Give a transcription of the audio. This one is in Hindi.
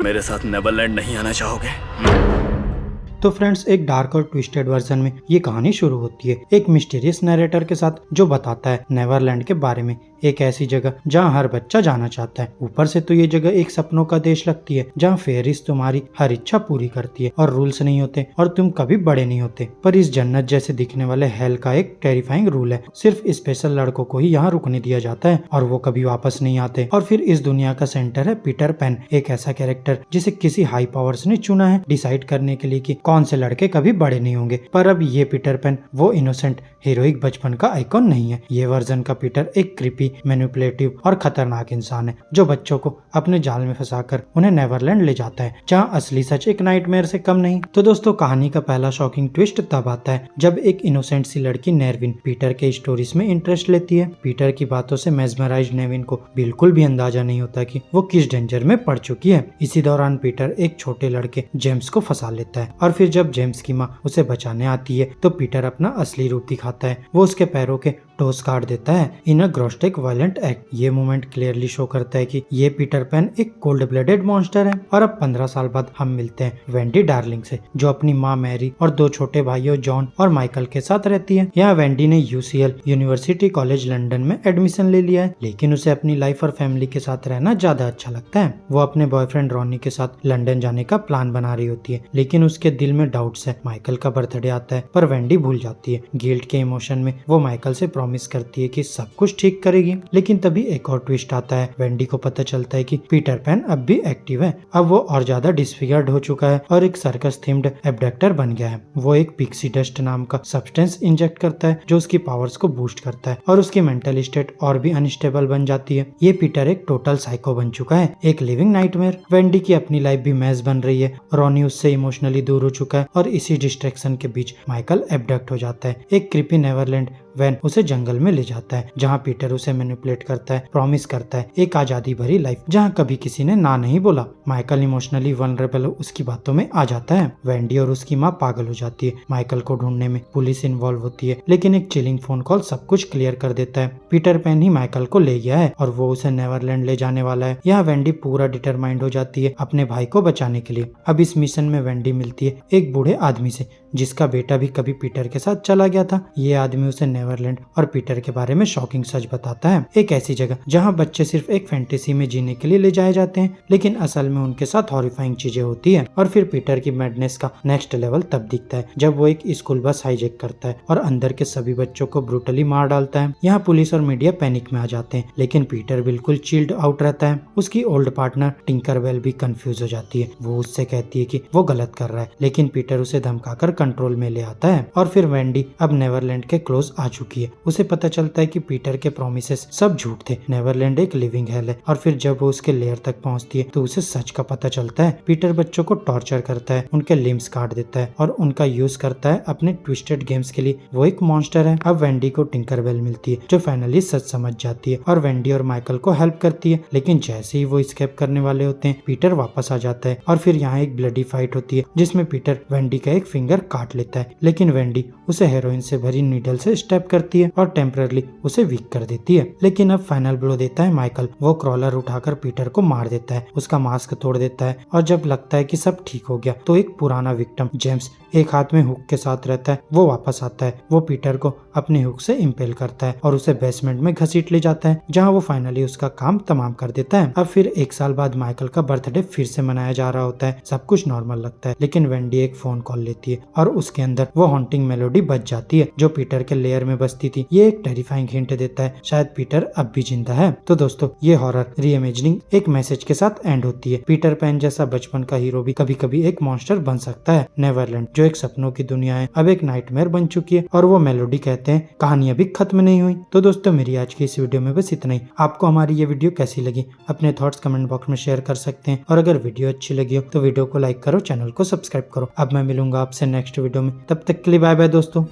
मेरे साथ नेवरलैंड नहीं आना चाहोगे? तो फ्रेंड्स, एक डार्क और ट्विस्टेड वर्जन में ये कहानी शुरू होती है एक मिस्टीरियस नरेटर के साथ जो बताता है नेवरलैंड के बारे में, एक ऐसी जगह जहाँ हर बच्चा जाना चाहता है। ऊपर से तो ये जगह एक सपनों का देश लगती है जहाँ फेरिस तुम्हारी हर इच्छा पूरी करती है और रूल्स नहीं होते और तुम कभी बड़े नहीं होते। पर इस जन्नत जैसे दिखने वाले हेल का एक टेरिफाइंग रूल है, सिर्फ स्पेशल लड़कों को ही यहाँ रुकने दिया जाता है और वो कभी वापस नहीं आते। और फिर इस दुनिया का सेंटर है पीटर पैन, एक ऐसा कैरेक्टर जिसे किसी हाई पावर्स ने चुना है डिसाइड करने के लिए कि कौन से लड़के कभी बड़े नहीं होंगे। पर अब ये पीटर पैन वो इनोसेंट हीरोइक बचपन का आइकॉन नहीं है। ये वर्जन का पीटर एक क्रीपी, मैनिपुलेटिव और खतरनाक इंसान है जो बच्चों को अपने जाल में फंसाकर उन्हें नेवरलैंड ले जाता है जहाँ असली सच एक नाइटमेयर से कम नहीं। तो दोस्तों, कहानी का पहला शॉकिंग ट्विस्ट तब आता है जब एक इनोसेंट सी लड़की नेरविन पीटर के स्टोरीज में इंटरेस्ट लेती है। पीटर की बातों से मेस्मराइज्ड नेविन को बिल्कुल भी अंदाजा नहीं होता कि वो किस डेंजर में पड़ चुकी है। इसी दौरान पीटर एक छोटे लड़के जेम्स को फंसा लेता है और फिर जब जेम्स की माँ उसे बचाने आती है तो पीटर अपना असली रूप दिखाता है। वो उसके पैरों के टोस काट देता है इन अ ग्रोस्टिक वायलेंट एक्ट। ये मोमेंट क्लियरली शो करता है कि ये पीटर पैन एक कोल्ड ब्लडेड मॉन्स्टर है। और अब 15 साल बाद हम मिलते हैं वेंडी डार्लिंग से, जो अपनी माँ मैरी और दो छोटे भाइयों जॉन और माइकल के साथ रहती है। यहाँ वेंडी ने यूसीएल यूनिवर्सिटी कॉलेज लंदन में एडमिशन ले लिया है, लेकिन उसे अपनी लाइफ और फैमिली के साथ रहना ज्यादा अच्छा लगता है। वो अपने बॉयफ्रेंड रॉनी के साथ लंदन जाने का प्लान बना रही होती है, लेकिन उसके दिल में डाउट्स है। माइकल का बर्थडे आता है पर वेंडी भूल जाती है। गिल्ट के इमोशन में वो माइकल से प्रॉमिस करती है कि सब कुछ ठीक करेगी, लेकिन तभी एक और ट्विस्ट आता है। वेंडी को पता चलता है कि पीटर पैन अब भी एक्टिव है। अब वो और ज्यादा डिसफिगर्ड हो चुका है और एक सर्कस थीम्ड एब्डक्टर बन गया है। वो एक पिक्सी डस्ट नाम का सब्सटेंस इंजेक्ट करता है जो उसकी पावर्स को बूस्ट करता है और उसकी मेंटल स्टेट और भी अनस्टेबल बन जाती है। ये पीटर एक टोटल साइको बन चुका है, एक लिविंग नाइटमेयर। वेंडी की अपनी लाइफ भी मैस बन रही है, रॉनी उससे इमोशनली दूर हो चुका है और इसी डिस्ट्रैक्शन के बीच माइकल एब्डक्ट हो जाता है। एक क्रीपी नेवरलैंड वैन उसे जंगल में ले जाता है जहाँ पीटर उसे मैनिपुलेट करता है, प्रॉमिस करता है एक आजादी भरी लाइफ जहाँ कभी किसी ने ना नहीं बोला। माइकल इमोशनली वल्नरेबल उसकी बातों में आ जाता है। वेंडी और उसकी माँ पागल हो जाती है। माइकल को ढूंढने में पुलिस इन्वॉल्व होती है, लेकिन एक चिलिंग फोन कॉल सब कुछ क्लियर कर देता है। पीटर पैन ही माइकल को ले गया है और वो उसे नेवरलैंड ले जाने वाला है। यहाँ वेंडी पूरा डिटरमाइंड हो जाती है अपने भाई को बचाने के लिए। अब इस मिशन में वेंडी मिलती है एक बूढ़े आदमी से जिसका बेटा भी कभी पीटर के साथ चला गया था। ये आदमी उसे नेवरलैंड और पीटर के बारे में शॉकिंग सच बताता है, एक ऐसी जगह जहाँ बच्चे सिर्फ एक फैंटेसी में जीने के लिए ले जाए जाते हैं, लेकिन असल में उनके साथ हॉरिफाइंग चीजें होती है। और फिर पीटर की मैडनेस का नेक्स्ट लेवल तब दिखता है जब वो एक स्कूल बस हाईजैक करता है और अंदर के सभी बच्चों को ब्रूटली मार डालता है। यहाँ पुलिस और मीडिया पैनिक में आ जाते हैं, लेकिन पीटर बिल्कुल चिल्ड आउट रहता है। उसकी ओल्ड पार्टनर टिंकरवेल भी कंफ्यूज हो जाती है। वो उससे कहती है कि वो गलत कर रहा है, लेकिन पीटर उसे धमकाकर कंट्रोल में ले आता है। और फिर वेंडी अब नेवरलैंड के क्लोज आ चुकी है। उसे पता चलता है कि पीटर के प्रोमिसेस सब झूठ थे, नेवरलैंड एक लिविंग हेल है। और फिर जब वो उसके लेयर तक पहुंचती है तो उसे सच का पता चलता है। पीटर बच्चों को टॉर्चर करता है, उनके लिम्स काट देता है और उनका यूज करता है अपने ट्विस्टेड गेम्स के लिए। वो एक मॉन्स्टर है। अब वेंडी को टिंकरवेल मिलती है जो फाइनली सच समझ जाती है और वेंडी और माइकल को हेल्प करती है, लेकिन जैसे ही वो स्केप करने वाले होते हैं पीटर वापस आ जाता है। और फिर यहाँ एक ब्लडी फाइट होती है जिसमें पीटर वेंडी का एक फिंगर काट लेता है, लेकिन वेंडी उसे हेरोइन से भरी नीडल से स्टेप करती है और टेम्पररी उसे वीक कर देती है। लेकिन अब फाइनल ब्लो देता है माइकल। वो क्रॉलर उठाकर पीटर को मार देता है, उसका मास्क तोड़ देता है और जब लगता है कि सब ठीक हो गया तो एक पुराना विक्टिम जेम्स एक हाथ में हुक के साथ रहता है, वो वापस आता है। वो पीटर को अपने हुक से इम्पेल करता है और उसे बेसमेंट में घसीट ले जाता है जहाँ वो फाइनली उसका काम तमाम कर देता है। अब फिर एक साल बाद माइकल का बर्थडे फिर से मनाया जा रहा होता है। सब कुछ नॉर्मल लगता है, लेकिन वेंडी एक फोन कॉल लेती है और उसके अंदर वो हॉन्टिंग मेलोडी बज जाती है जो पीटर के लेयर में बजती थी। ये एक टेरिफाइंग हिंट देता है शायद पीटर अब भी जिंदा है। तो दोस्तों, ये हॉरर रीइमेजिनिंग एक मैसेज के साथ एंड होती है। पीटर पैन जैसा बचपन का हीरो भी कभी कभी एक मॉन्स्टर बन सकता है। नेवरलैंड जो एक सपनों की दुनिया है अब एक नाइटमेयर बन चुकी है और वो मेलोडी कहते हैं कहानी अभी खत्म नहीं हुई। तो दोस्तों, मेरी आज की इस वीडियो में बस इतना ही। आपको हमारी ये वीडियो कैसी लगी अपने थॉट्स कमेंट बॉक्स में शेयर कर सकते हैं और अगर वीडियो अच्छी लगी हो तो वीडियो को लाइक करो, चैनल को सब्सक्राइब करो। अब मैं मिलूंगा आपसे नेक्स्ट वीडियो में, तब तक के लिए बाय बाय दोस्तों।